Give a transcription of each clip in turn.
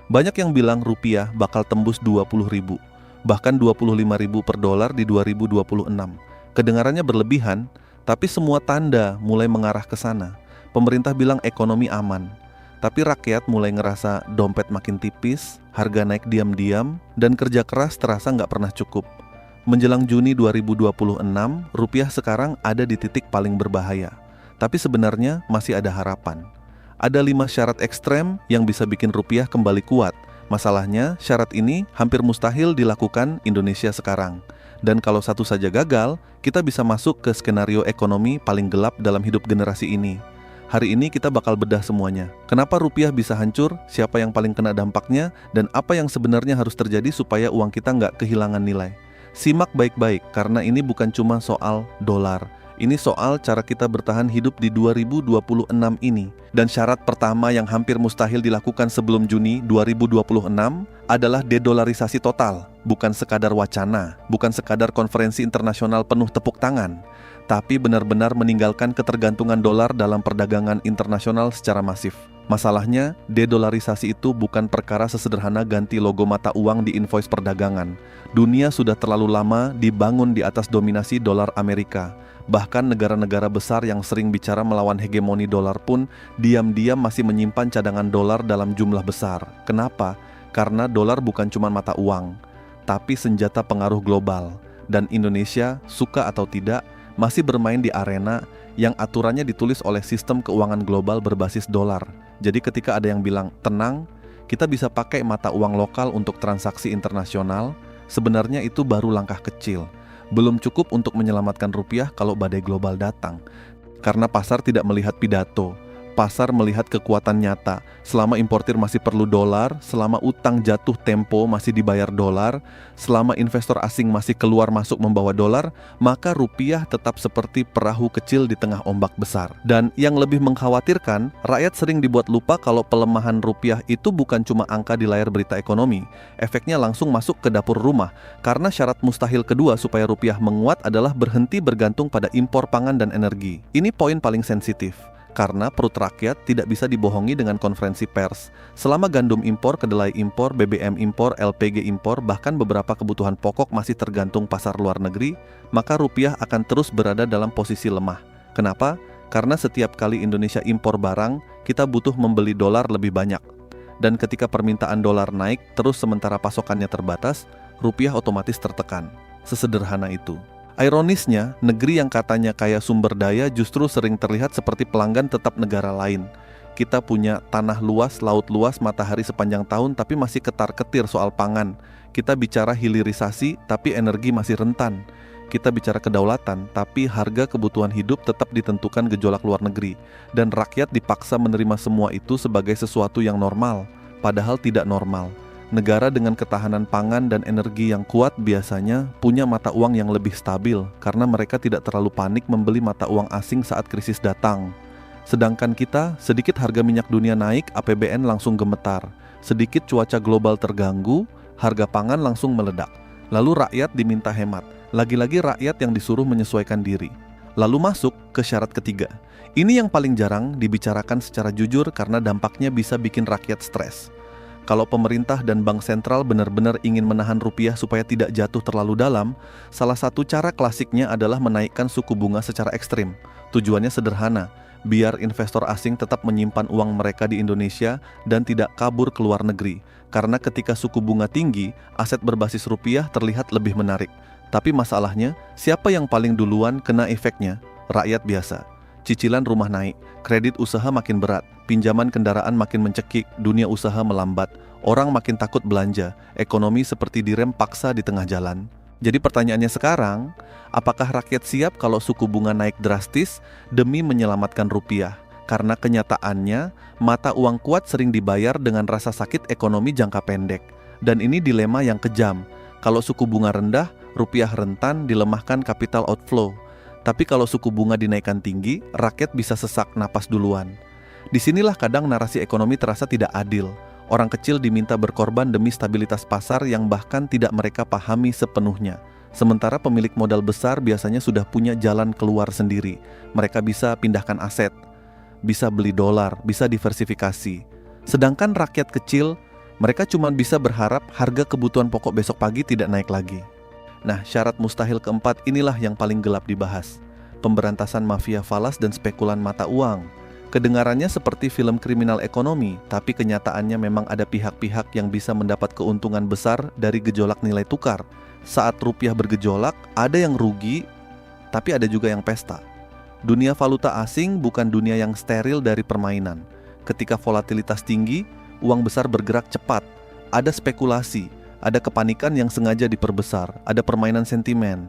Banyak yang bilang rupiah bakal tembus 20.000, bahkan 25.000 per dolar di 2026. Kedengarannya berlebihan, tapi semua tanda mulai mengarah ke sana. Pemerintah bilang ekonomi aman, tapi rakyat mulai ngerasa dompet makin tipis, harga naik diam-diam, dan kerja keras terasa nggak pernah cukup. Menjelang Juni 2026, rupiah sekarang ada di titik paling berbahaya. Tapi sebenarnya masih ada harapan. Ada 5 syarat ekstrem yang bisa bikin rupiah kembali kuat. Masalahnya, syarat ini hampir mustahil dilakukan Indonesia sekarang. Dan kalau satu saja gagal, kita bisa masuk ke skenario ekonomi paling gelap dalam hidup generasi ini. Hari ini kita bakal bedah semuanya. Kenapa rupiah bisa hancur, siapa yang paling kena dampaknya, dan apa yang sebenarnya harus terjadi supaya uang kita nggak kehilangan nilai. Simak baik-baik, karena ini bukan cuma soal dolar. Ini soal cara kita bertahan hidup di 2026 ini. Dan syarat pertama yang hampir mustahil dilakukan sebelum Juni 2026 adalah dedolarisasi total. Bukan sekadar wacana, bukan sekadar konferensi internasional penuh tepuk tangan, tapi benar-benar meninggalkan ketergantungan dolar dalam perdagangan internasional secara masif. Masalahnya, dedolarisasi itu bukan perkara sesederhana ganti logo mata uang di invoice perdagangan. Dunia sudah terlalu lama dibangun di atas dominasi dolar Amerika. Bahkan negara-negara besar yang sering bicara melawan hegemoni dolar pun diam-diam masih menyimpan cadangan dolar dalam jumlah besar. Kenapa? Karena dolar bukan cuma mata uang, tapi senjata pengaruh global. Dan Indonesia, suka atau tidak, masih bermain di arena yang aturannya ditulis oleh sistem keuangan global berbasis dolar. Jadi ketika ada yang bilang, tenang, kita bisa pakai mata uang lokal untuk transaksi internasional, sebenarnya itu baru langkah kecil. Belum cukup untuk menyelamatkan rupiah kalau badai global datang. Karena pasar tidak melihat pidato, pasar melihat kekuatan nyata. Selama importir masih perlu dolar, selama utang jatuh tempo masih dibayar dolar, selama investor asing masih keluar masuk membawa dolar, maka rupiah tetap seperti perahu kecil di tengah ombak besar. Dan yang lebih mengkhawatirkan, rakyat sering dibuat lupa kalau pelemahan rupiah itu bukan cuma angka di layar berita ekonomi. Efeknya langsung masuk ke dapur rumah, karena syarat mustahil kedua supaya rupiah menguat adalah berhenti bergantung pada impor pangan dan energi. Ini poin paling sensitif. Karena perut rakyat tidak bisa dibohongi dengan konferensi pers. Selama gandum impor, kedelai impor, BBM impor, LPG impor, bahkan beberapa kebutuhan pokok masih tergantung pasar luar negeri, maka rupiah akan terus berada dalam posisi lemah. Kenapa? Karena setiap kali Indonesia impor barang, kita butuh membeli dolar lebih banyak. Dan ketika permintaan dolar naik, terus sementara pasokannya terbatas, rupiah otomatis tertekan. Sesederhana itu. Ironisnya, negeri yang katanya kaya sumber daya justru sering terlihat seperti pelanggan tetap negara lain. Kita punya tanah luas, laut luas, matahari sepanjang tahun, tapi masih ketar-ketir soal pangan. Kita bicara hilirisasi, tapi energi masih rentan. Kita bicara kedaulatan, tapi harga kebutuhan hidup tetap ditentukan gejolak luar negeri. Dan rakyat dipaksa menerima semua itu sebagai sesuatu yang normal, padahal tidak normal. Negara dengan ketahanan pangan dan energi yang kuat biasanya punya mata uang yang lebih stabil karena mereka tidak terlalu panik membeli mata uang asing saat krisis datang. Sedangkan kita, sedikit harga minyak dunia naik, APBN langsung gemetar. Sedikit cuaca global terganggu, harga pangan langsung meledak. Lalu rakyat diminta hemat. Lagi-lagi rakyat yang disuruh menyesuaikan diri. Lalu masuk ke syarat ketiga. Ini yang paling jarang dibicarakan secara jujur karena dampaknya bisa bikin rakyat stres. Kalau pemerintah dan bank sentral benar-benar ingin menahan rupiah supaya tidak jatuh terlalu dalam, salah satu cara klasiknya adalah menaikkan suku bunga secara ekstrim. Tujuannya sederhana, biar investor asing tetap menyimpan uang mereka di Indonesia dan tidak kabur ke luar negeri. Karena ketika suku bunga tinggi, aset berbasis rupiah terlihat lebih menarik. Tapi masalahnya, siapa yang paling duluan kena efeknya? Rakyat biasa. Cicilan rumah naik, kredit usaha makin berat, pinjaman kendaraan makin mencekik, dunia usaha melambat, orang makin takut belanja, ekonomi seperti direm paksa di tengah jalan. Jadi pertanyaannya sekarang, apakah rakyat siap kalau suku bunga naik drastis demi menyelamatkan rupiah? Karena kenyataannya, mata uang kuat sering dibayar dengan rasa sakit ekonomi jangka pendek. Dan ini dilema yang kejam. Kalau suku bunga rendah, rupiah rentan dilemahkan capital outflow. Tapi kalau suku bunga dinaikkan tinggi, rakyat bisa sesak napas duluan. Disinilah kadang narasi ekonomi terasa tidak adil. Orang kecil diminta berkorban demi stabilitas pasar yang bahkan tidak mereka pahami sepenuhnya. Sementara pemilik modal besar biasanya sudah punya jalan keluar sendiri. Mereka bisa pindahkan aset, bisa beli dolar, bisa diversifikasi. Sedangkan rakyat kecil Mereka cuma bisa berharap harga kebutuhan pokok besok pagi tidak naik lagi. Nah, syarat mustahil keempat inilah yang paling gelap dibahas. Pemberantasan mafia falas dan spekulan mata uang. Kedengarannya seperti film kriminal ekonomi, tapi kenyataannya memang ada pihak-pihak yang bisa mendapat keuntungan besar dari gejolak nilai tukar. Saat rupiah bergejolak, ada yang rugi, tapi ada juga yang pesta. Dunia valuta asing bukan dunia yang steril dari permainan. Ketika volatilitas tinggi, uang besar bergerak cepat, ada spekulasi, ada kepanikan yang sengaja diperbesar, ada permainan sentimen.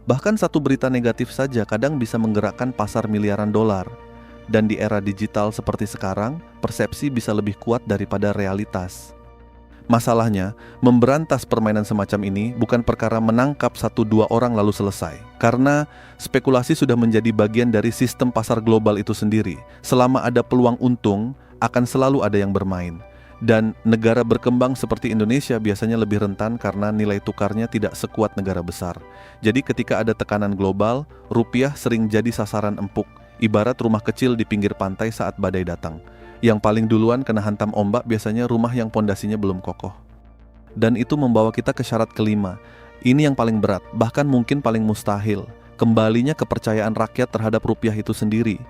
Bahkan satu berita negatif saja kadang bisa menggerakkan pasar miliaran dolar. Dan di era digital seperti sekarang, persepsi bisa lebih kuat daripada realitas. Masalahnya, memberantas permainan semacam ini bukan perkara menangkap 1-2 orang lalu selesai. Karena spekulasi sudah menjadi bagian dari sistem pasar global itu sendiri. Selama ada peluang untung, akan selalu ada yang bermain. Dan negara berkembang seperti Indonesia biasanya lebih rentan karena nilai tukarnya tidak sekuat negara besar. Jadi ketika ada tekanan global, rupiah sering jadi sasaran empuk, ibarat rumah kecil di pinggir pantai saat badai datang. Yang paling duluan kena hantam ombak biasanya rumah yang pondasinya belum kokoh. Dan itu membawa kita ke syarat kelima. Ini yang paling berat, bahkan mungkin paling mustahil. Kembalinya kepercayaan rakyat terhadap rupiah itu sendiri.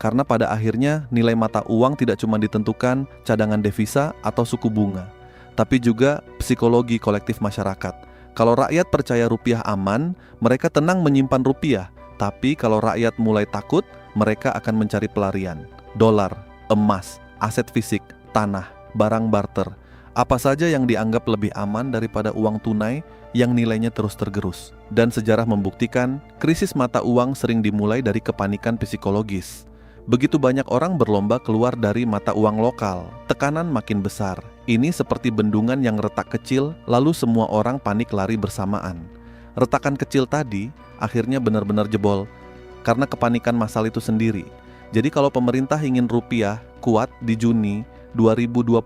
Karena pada akhirnya nilai mata uang tidak cuma ditentukan cadangan devisa atau suku bunga, tapi juga psikologi kolektif masyarakat. Kalau rakyat percaya rupiah aman, mereka tenang menyimpan rupiah. Tapi kalau rakyat mulai takut, mereka akan mencari pelarian. Dolar, emas, aset fisik, tanah, barang barter. Apa saja yang dianggap lebih aman daripada uang tunai yang nilainya terus tergerus. Dan sejarah membuktikan, krisis mata uang sering dimulai dari kepanikan psikologis. Begitu banyak orang berlomba keluar dari mata uang lokal, tekanan makin besar. Ini seperti bendungan yang retak kecil, lalu semua orang panik lari bersamaan. Retakan kecil tadi akhirnya benar-benar jebol karena kepanikan massal itu sendiri. Jadi kalau pemerintah ingin rupiah kuat di Juni 2026,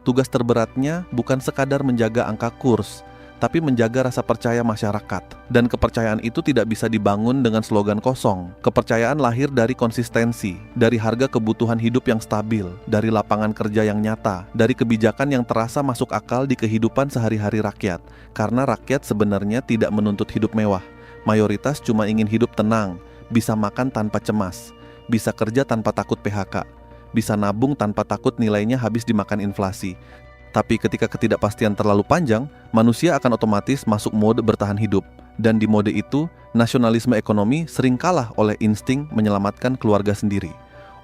tugas terberatnya bukan sekadar menjaga angka kurs, tapi menjaga rasa percaya masyarakat. Dan kepercayaan itu tidak bisa dibangun dengan slogan kosong. Kepercayaan lahir dari konsistensi, dari harga kebutuhan hidup yang stabil, dari lapangan kerja yang nyata, dari kebijakan yang terasa masuk akal di kehidupan sehari-hari rakyat. Karena rakyat sebenarnya tidak menuntut hidup mewah. Mayoritas cuma ingin hidup tenang, bisa makan tanpa cemas, bisa kerja tanpa takut PHK, bisa nabung tanpa takut nilainya habis dimakan inflasi. Tapi ketika ketidakpastian terlalu panjang, manusia akan otomatis masuk mode bertahan hidup. Dan di mode itu, nasionalisme ekonomi sering kalah oleh insting menyelamatkan keluarga sendiri.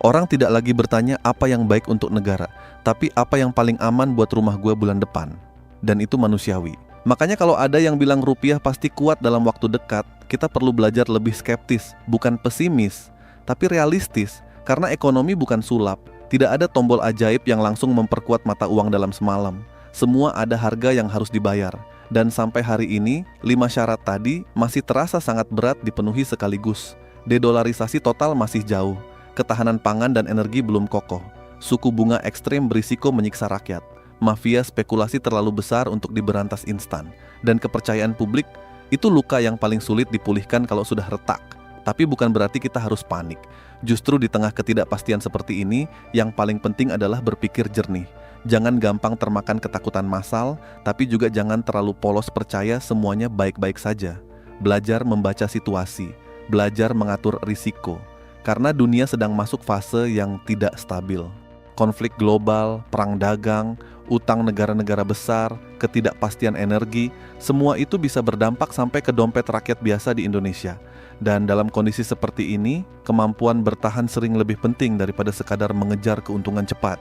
Orang tidak lagi bertanya apa yang baik untuk negara, tapi apa yang paling aman buat rumah gue bulan depan. Dan itu manusiawi. Makanya kalau ada yang bilang rupiah pasti kuat dalam waktu dekat, kita perlu belajar lebih skeptis, bukan pesimis, tapi realistis. Karena ekonomi bukan sulap. Tidak ada tombol ajaib yang langsung memperkuat mata uang dalam semalam. Semua ada harga yang harus dibayar. Dan sampai hari ini, 5 syarat tadi masih terasa sangat berat dipenuhi sekaligus. Dedolarisasi total masih jauh. Ketahanan pangan dan energi belum kokoh. Suku bunga ekstrem berisiko menyiksa rakyat. Mafia spekulasi terlalu besar untuk diberantas instan. Dan kepercayaan publik itu luka yang paling sulit dipulihkan kalau sudah retak. Tapi bukan berarti kita harus panik. Justru di tengah ketidakpastian seperti ini, yang paling penting adalah berpikir jernih. Jangan gampang termakan ketakutan massal, tapi juga jangan terlalu polos percaya semuanya baik-baik saja. Belajar membaca situasi, belajar mengatur risiko. Karena dunia sedang masuk fase yang tidak stabil. Konflik global, perang dagang, utang negara-negara besar, ketidakpastian energi, semua itu bisa berdampak sampai ke dompet rakyat biasa di Indonesia. Dan dalam kondisi seperti ini, kemampuan bertahan sering lebih penting daripada sekadar mengejar keuntungan cepat.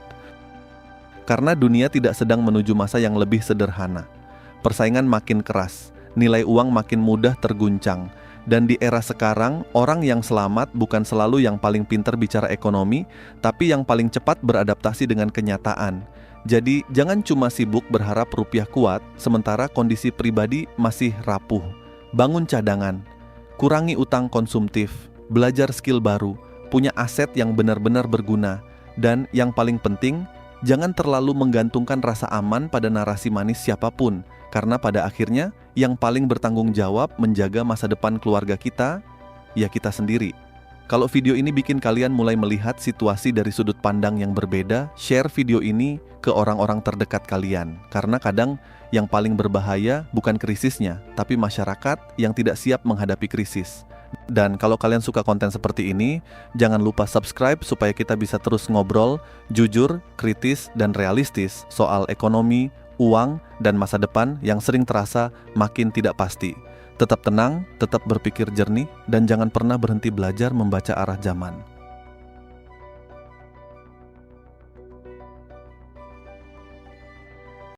Karena dunia tidak sedang menuju masa yang lebih sederhana. Persaingan makin keras, nilai uang makin mudah terguncang. Dan di era sekarang, orang yang selamat bukan selalu yang paling pintar bicara ekonomi, tapi yang paling cepat beradaptasi dengan kenyataan. Jadi jangan cuma sibuk berharap rupiah kuat, sementara kondisi pribadi masih rapuh. Bangun cadangan, kurangi utang konsumtif, belajar skill baru, punya aset yang benar-benar berguna, dan yang paling penting, jangan terlalu menggantungkan rasa aman pada narasi manis siapapun, karena pada akhirnya yang paling bertanggung jawab menjaga masa depan keluarga kita, ya kita sendiri. Kalau video ini bikin kalian mulai melihat situasi dari sudut pandang yang berbeda, share video ini ke orang-orang terdekat kalian. Karena kadang yang paling berbahaya bukan krisisnya, tapi masyarakat yang tidak siap menghadapi krisis. Dan kalau kalian suka konten seperti ini, jangan lupa subscribe supaya kita bisa terus ngobrol, jujur, kritis, dan realistis soal ekonomi, uang, dan masa depan yang sering terasa makin tidak pasti. Tetap tenang, tetap berpikir jernih, dan jangan pernah berhenti belajar membaca arah zaman.